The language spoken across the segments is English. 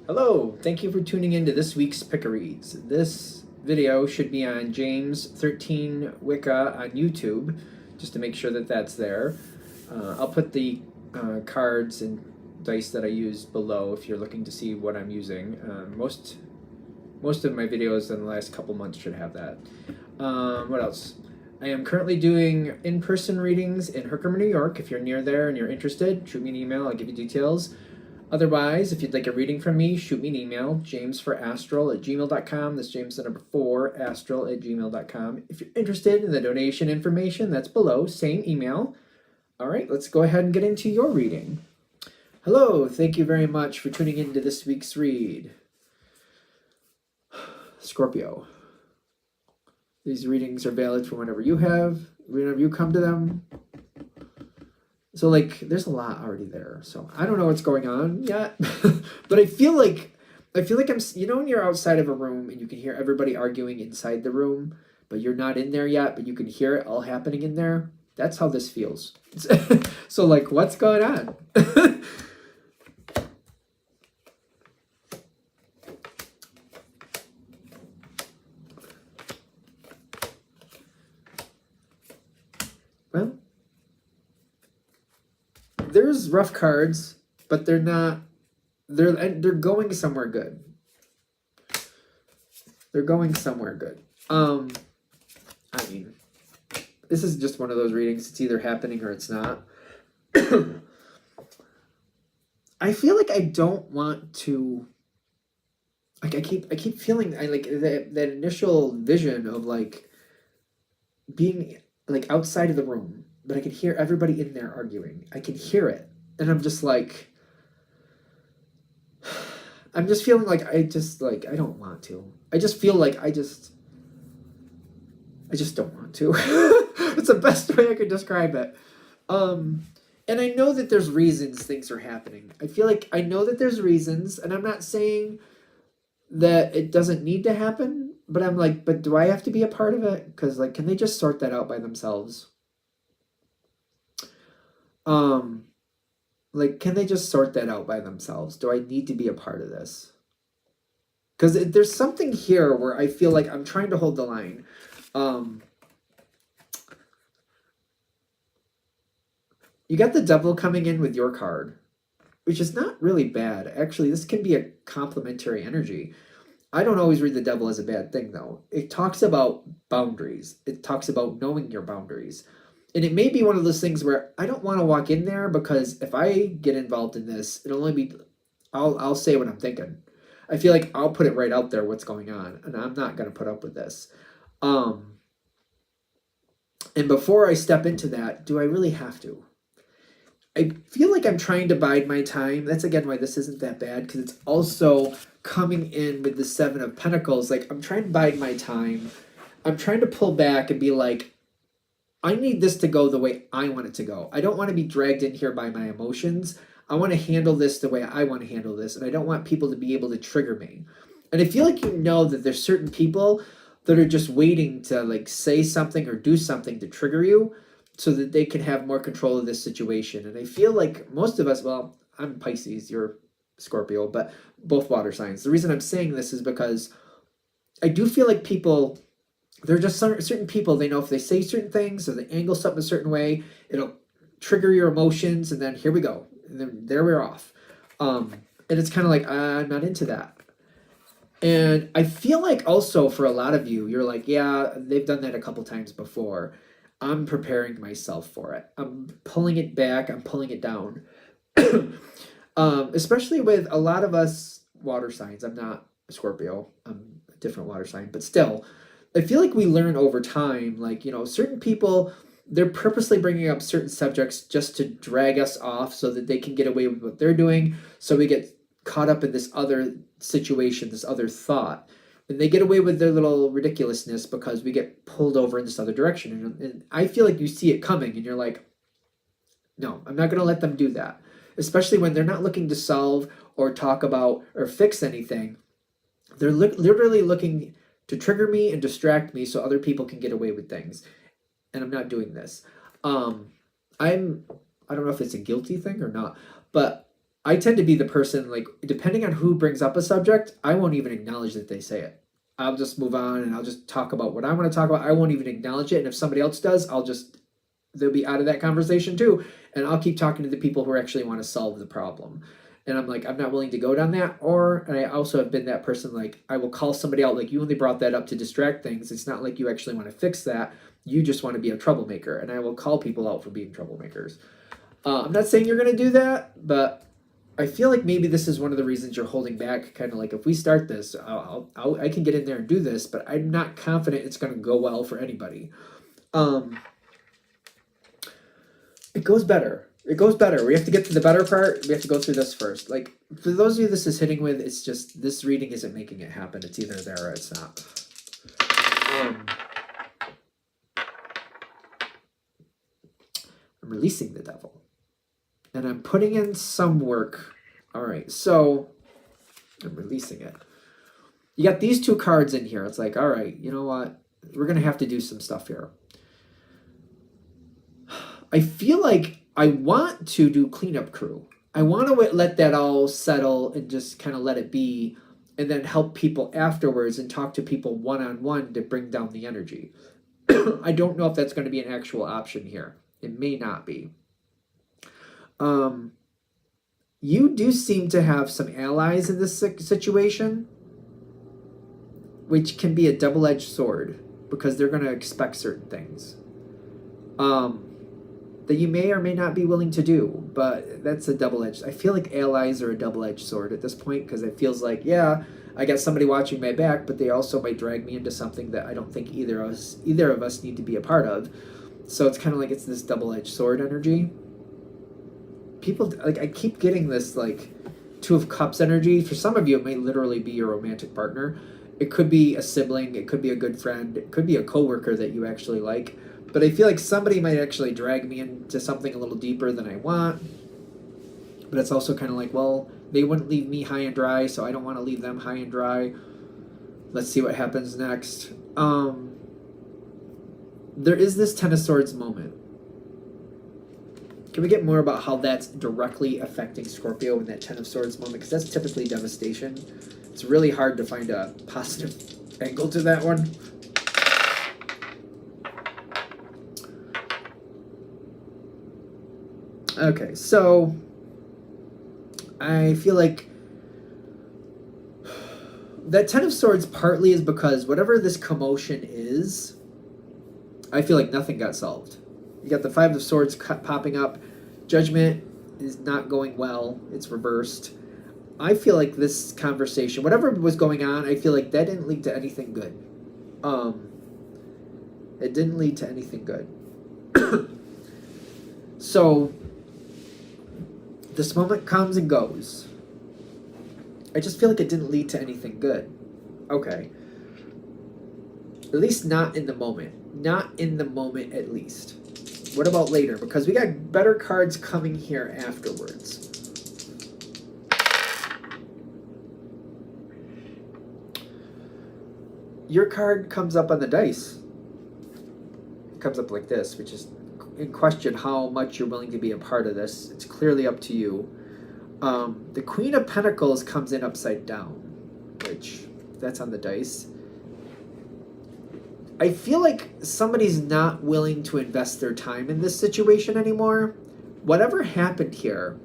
Hello, thank you for tuning in to this week's Pick-a-Reads. This video should be on James 13 Wicca on YouTube, just to make sure that that's there. I'll put the cards and dice that I use below if you're looking to see what I'm using. Most of my videos in the last couple months should have that. What else? I am currently doing in-person readings in Herkimer, New York. If you're near there and you're interested, shoot me an email, I'll give you details. Otherwise, if you'd like a reading from me, shoot me an email, jamesforastral@gmail.com. That's James the number 4, astral@gmail.com. If you're interested in the donation information, that's below, same email. All right, let's go ahead and get into your reading. Hello, thank you very much for tuning in to this week's read. Scorpio. These readings are valid for whenever you come to them. So, like, there's a lot already there. So, I don't know what's going on yet. But I feel like I'm, when you're outside of a room and you can hear everybody arguing inside the room, but you're not in there yet, but you can hear it all happening in there? That's how this feels. So, like, what's going on? Well, there's rough cards, but they're not. They're going somewhere good. They're going somewhere good. I mean, this is just one of those readings. It's either happening or it's not. I feel like I don't want to. Like I keep feeling I like that initial vision of like being like outside of the room, but I can hear everybody in there arguing. I can hear it. And I'm just like, I'm just feeling like I don't want to. I just feel like I just don't want to. It's the best way I could describe it. And I know that there's reasons things are happening. I feel like I know that there's reasons, and I'm not saying that it doesn't need to happen, but I'm like, but do I have to be a part of it? Because, like, can they just sort that out by themselves? Like, can they just sort that out by themselves? Do I need to be a part of this? Because there's something here where I feel like I'm trying to hold the line. You got the devil coming in with your card, which is not really bad. Actually, this can be a complementary energy. I don't always read the devil as a bad thing, though. It talks about boundaries. It talks about knowing your boundaries. And it may be one of those things where I don't want to walk in there because if I get involved in this, it'll only be, I'll say what I'm thinking. I feel like I'll put it right out there what's going on, and I'm not going to put up with this. And before I step into that, do I really have to? I feel like I'm trying to bide my time. That's, again, why this isn't that bad, because it's also coming in with the 7 of Pentacles. Like, I'm trying to bide my time. I'm trying to pull back and be like, I need this to go the way I want it to go. I don't want to be dragged in here by my emotions. I want to handle this the way I want to handle this, and I don't want people to be able to trigger me. And I feel like you know that there's certain people that are just waiting to, like, say something or do something to trigger you, so that they can have more control of this situation. And I feel like most of us, well, I'm Pisces, you're Scorpio, but both water signs. The reason I'm saying this is because I do feel like people, there are just certain people, they know if they say certain things or they angle something a certain way, it'll trigger your emotions, and then here we go. And then there we're off. And it's kind of like, I'm not into that. And I feel like also for a lot of you, you're like, yeah, they've done that a couple times before. I'm preparing myself for it. I'm pulling it back. I'm pulling it down. Especially with a lot of us water signs. I'm not a Scorpio. I'm a different water sign. But still, I feel like we learn over time, like, certain people, they're purposely bringing up certain subjects just to drag us off so that they can get away with what they're doing. So we get caught up in this other situation, this other thought. And they get away with their little ridiculousness because we get pulled over in this other direction. And I feel like you see it coming and you're like, no, I'm not going to let them do that. Especially when they're not looking to solve or talk about or fix anything. They're literally looking to trigger me and distract me so other people can get away with things. And I'm not doing this. I don't know if it's a guilty thing or not, but I tend to be the person, like, depending on who brings up a subject, I won't even acknowledge that they say it. I'll just move on and I'll just talk about what I want to talk about. I won't even acknowledge it. And if somebody else does, they'll be out of that conversation too. And I'll keep talking to the people who actually want to solve the problem. And I'm like, I'm not willing to go down that. And I also have been that person, like, I will call somebody out, like, you only brought that up to distract things. It's not like you actually want to fix that. You just want to be a troublemaker. And I will call people out for being troublemakers. I'm not saying you're going to do that, but I feel like maybe this is one of the reasons you're holding back. Kind of like, if we start this, I can get in there and do this, but I'm not confident it's going to go well for anybody. It goes better. It goes better. We have to get to the better part. We have to go through this first. Like, for those of you this is hitting with, it's just this reading isn't making it happen. It's either there or it's not. I'm releasing the devil. And I'm putting in some work. All right, so I'm releasing it. You got these two cards in here. It's like, all right, you know what? We're going to have to do some stuff here. I feel like I want to do cleanup crew. I want to let that all settle and just kind of let it be, and then help people afterwards and talk to people one-on-one to bring down the energy. I don't know if that's going to be an actual option here. It may not be. You do seem to have some allies in this situation, which can be a double-edged sword, because they're going to expect certain things that you may or may not be willing to do, but that's a double-edged. I feel like allies are a double-edged sword at this point, because it feels like, yeah, I got somebody watching my back, but they also might drag me into something that I don't think either of us need to be a part of. So it's kind of like it's this double-edged sword energy. People, like, I keep getting this, like, Two of Cups energy. For some of you, it may literally be your romantic partner. It could be a sibling. It could be a good friend. It could be a coworker that you actually like. But I feel like somebody might actually drag me into something a little deeper than I want. But it's also kind of like, well, they wouldn't leave me high and dry, so I don't want to leave them high and dry. Let's see what happens next. There is this Ten of Swords moment. Can we get more about how that's directly affecting Scorpio in that Ten of Swords moment? Because that's typically devastation. It's really hard to find a positive angle to that one. Okay, so I feel like that Ten of Swords partly is because whatever this commotion is, I feel like nothing got solved. You got the Five of Swords popping up. Judgment is not going well. It's reversed. I feel like this conversation, whatever was going on, I feel like that didn't lead to anything good. It didn't lead to anything good. So this moment comes and goes. I just feel like it didn't lead to anything good. Okay. At least not in the moment. Not in the moment, at least. What about later? Because we got better cards coming here afterwards. Your card comes up on the dice. It comes up like this, which is in question how much you're willing to be a part of this. It's clearly up to you. The Queen of Pentacles comes in upside down, which that's on the dice. I feel like somebody's not willing to invest their time in this situation anymore. Whatever happened here,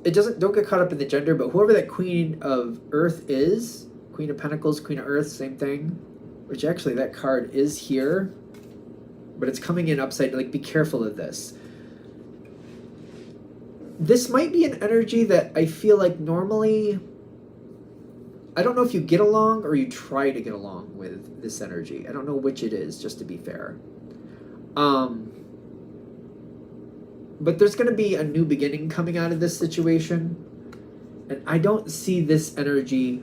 don't get caught up in the gender, but whoever that Queen of Earth is, Queen of Pentacles, Queen of Earth, same thing, which actually that card is here, but it's coming in upside, like, be careful of this. This might be an energy that I feel like normally, I don't know if you get along or you try to get along with this energy. I don't know which it is, just to be fair. But there's going to be a new beginning coming out of this situation. And I don't see this energy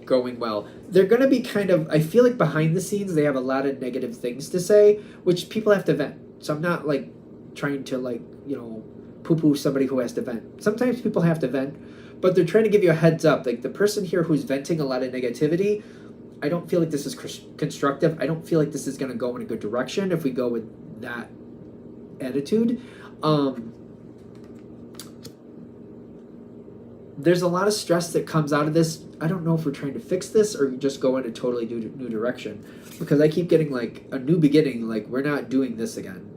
going well. They're going to be kind of, I feel like behind the scenes, they have a lot of negative things to say, which people have to vent. So I'm not, like, trying to, like, you know, poo-poo somebody who has to vent. Sometimes people have to vent. But they're trying to give you a heads up. Like, the person here who's venting a lot of negativity, I don't feel like this is constructive. I don't feel like this is going to go in a good direction if we go with that attitude. There's a lot of stress that comes out of this. I don't know if we're trying to fix this or just go in a totally new direction, because I keep getting like a new beginning, like we're not doing this again.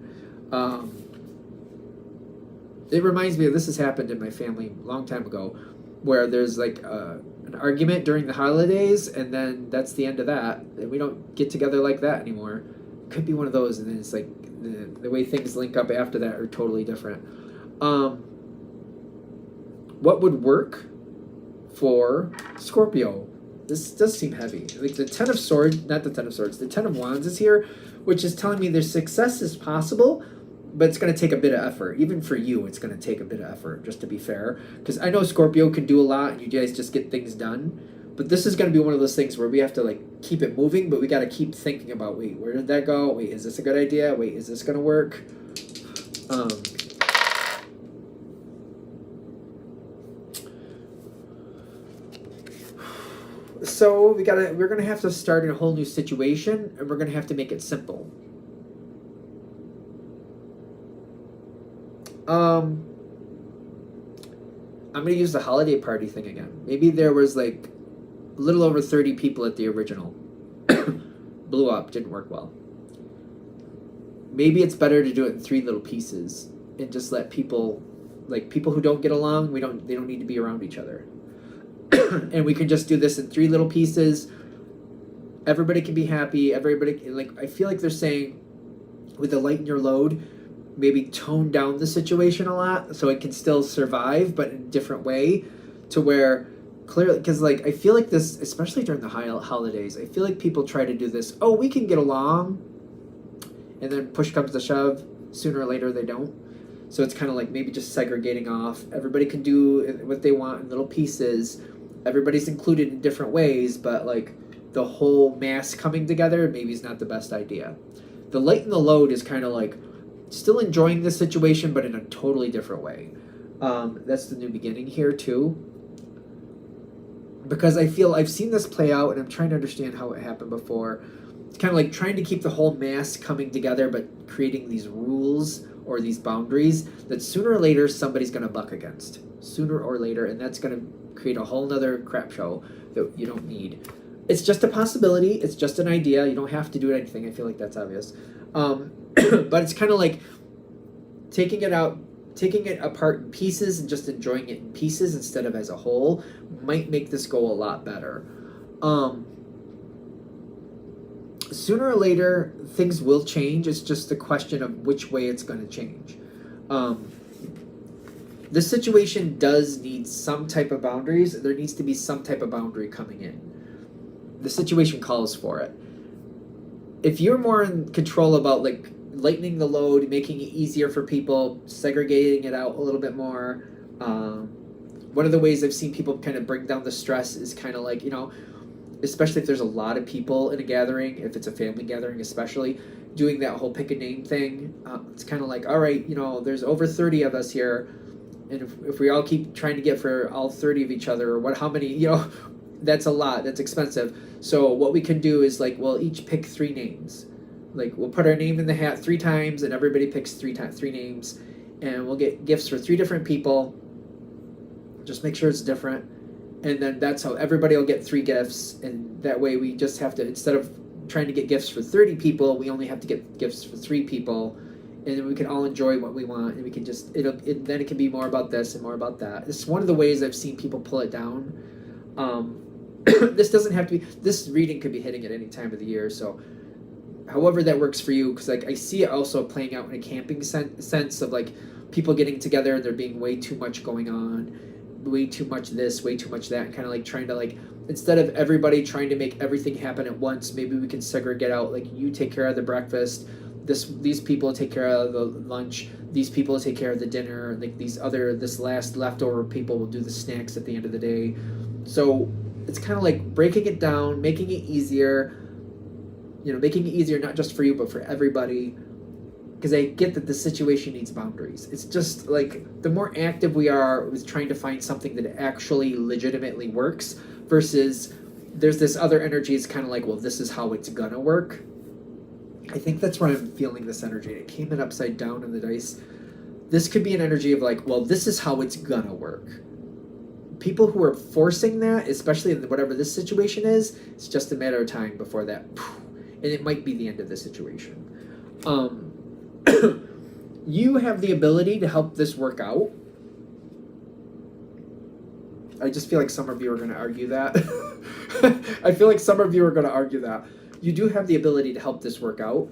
It reminds me of, this has happened in my family a long time ago, where there's like an argument during the holidays, and then that's the end of that, and we don't get together like that anymore. Could be one of those, and then it's like the way things link up after that are totally different. What would work for Scorpio? This does seem heavy. Like the Ten of Swords, not the Ten of Swords, the Ten of Wands is here, which is telling me there's success is possible, but it's going to take a bit of effort. Even for you, it's going to take a bit of effort, just to be fair. Because I know Scorpio can do a lot, and you guys just get things done. But this is going to be one of those things where we have to like keep it moving, but we got to keep thinking about, wait, where did that go? Wait, is this a good idea? Wait, is this going to work? So we're gonna have to start in a whole new situation, and we're gonna have to make it simple. I'm gonna use the holiday party thing again. Maybe there was like a little over 30 people at the original. Blew up, didn't work well. Maybe it's better to do it in 3 little pieces and just let people, like people who don't get along, they don't need to be around each other. And we can just do this in 3 little pieces. Everybody can be happy. Everybody, like, I feel like they're saying with the lighten your load, maybe tone down the situation a lot so it can still survive, but in a different way, to where clearly, because like I feel like this, especially during the holidays, I feel like people try to do this, oh, we can get along, and then push comes to shove, sooner or later they don't. So it's kind of like maybe just segregating off. Everybody can do what they want in little pieces. Everybody's included in different ways, but like the whole mass coming together maybe is not the best idea. The lighten the load is kind of like still enjoying this situation, but in a totally different way. That's the new beginning here too. Because I feel I've seen this play out, and I'm trying to understand how it happened before. It's kind of like trying to keep the whole mass coming together, but creating these rules or these boundaries that sooner or later somebody's going to buck against. Sooner or later, and that's going to create a whole nother crap show that you don't need. It's just a possibility. It's just an idea. You don't have to do anything. I feel like that's obvious. But it's kind of like taking it apart in pieces and just enjoying it in pieces instead of as a whole might make this go a lot better. Sooner or later, things will change. It's just a question of which way it's going to change. This situation does need some type of boundaries. There needs to be some type of boundary coming in. The situation calls for it. If you're more in control about like lightening the load, making it easier for people, segregating it out a little bit more, one of the ways I've seen people kind of bring down the stress is kind of like, you know, especially if there's a lot of people in a gathering, if it's a family gathering especially, doing that whole pick a name thing. It's kind of like, all right, you know, there's over 30 of us here, and if we all keep trying to get for all 30 of each other, or how many, you know, that's a lot, that's expensive. So what we can do is like, we'll each pick 3 names. Like we'll put our name in the hat 3 times, and everybody picks 3 names, and we'll get gifts for 3 different people. Just make sure it's different. And then that's how everybody will get 3 gifts, and that way we just have to, instead of trying to get gifts for 30 people, we only have to get gifts for 3 people, and then we can all enjoy what we want, and we can just, then it can be more about this and more about that. It's one of the ways I've seen people pull it down. This doesn't have to be, this reading could be hitting at any time of the year, so however that works for you, because like I see it also playing out in a camping sense of like people getting together and there being way too much going on, way too much this, way too much that, and kind of like trying to like, instead of everybody trying to make everything happen at once, maybe we can segregate out, like you take care of the breakfast, these people take care of the lunch, these people take care of the dinner, like this last leftover people will do the snacks at the end of the day. So it's kind of like breaking it down, making it easier, you know, making it easier not just for you but for everybody, because I get that the situation needs boundaries. It's just like the more active we are with trying to find something that actually legitimately works versus there's this other energy. It's kind of like, well, this is how it's gonna work. I think that's where I'm feeling this energy. It came in upside down in the dice. This could be an energy of like, well, this is how it's gonna work. People who are forcing that, especially in whatever this situation is, it's just a matter of time before that, and it might be the end of the situation. You have the ability to help this work out. I just feel like some of you are going to argue that. I feel like some of you are going to argue that. You do have the ability to help this work out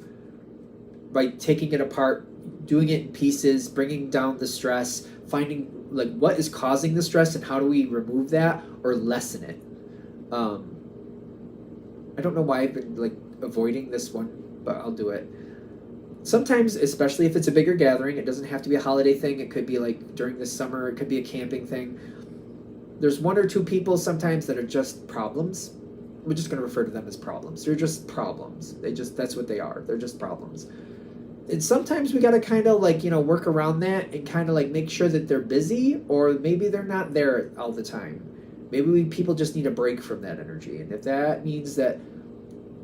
by taking it apart, doing it in pieces, bringing down the stress, finding like what is causing the stress and how do we remove that or lessen it. I don't know why I've been like avoiding this one, but I'll do it. Sometimes, especially if it's a bigger gathering, it doesn't have to be a holiday thing. It could be like during the summer, it could be a camping thing. There's one or two people sometimes that are just problems. We're just going to refer to them as problems. They're just problems. That's what they are. They're just problems. And sometimes we got to kind of like, work around that and kind of like make sure that they're busy, or maybe they're not there all the time. Maybe people just need a break from that energy. And if that means that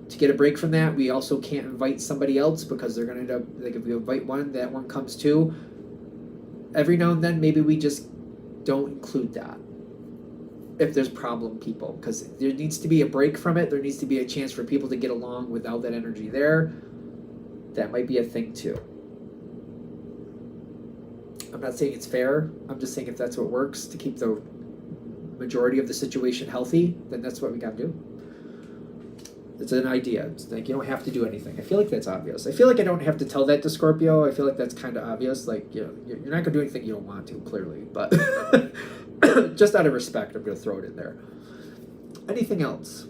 to get a break from that, we also can't invite somebody else because they're going to end up, like if we invite one, that one comes too. Every now and then, maybe we just don't include that if there's problem people, because there needs to be a break from it. There needs to be a chance for people to get along without that energy there. That might be a thing too. I'm not saying it's fair. I'm just saying if that's what works to keep the majority of the situation healthy, then that's what we got to do. It's an idea. It's like you don't have to do anything. I feel like that's obvious. I feel like I don't have to tell that to Scorpio. I feel like that's kind of obvious. Like, you're not going to do anything you don't want to, clearly. But just out of respect, I'm going to throw it in there. Anything else?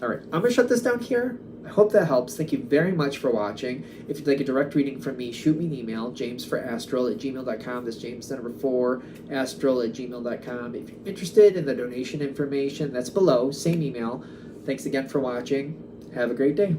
All right. I'm going to shut this down here. I hope that helps. Thank you very much for watching. If you'd like a direct reading from me, shoot me an email, jamesforastral@gmail.com. That's James, the number 4, astral@gmail.com. If you're interested in the donation information, that's below. Same email. Thanks again for watching. Have a great day.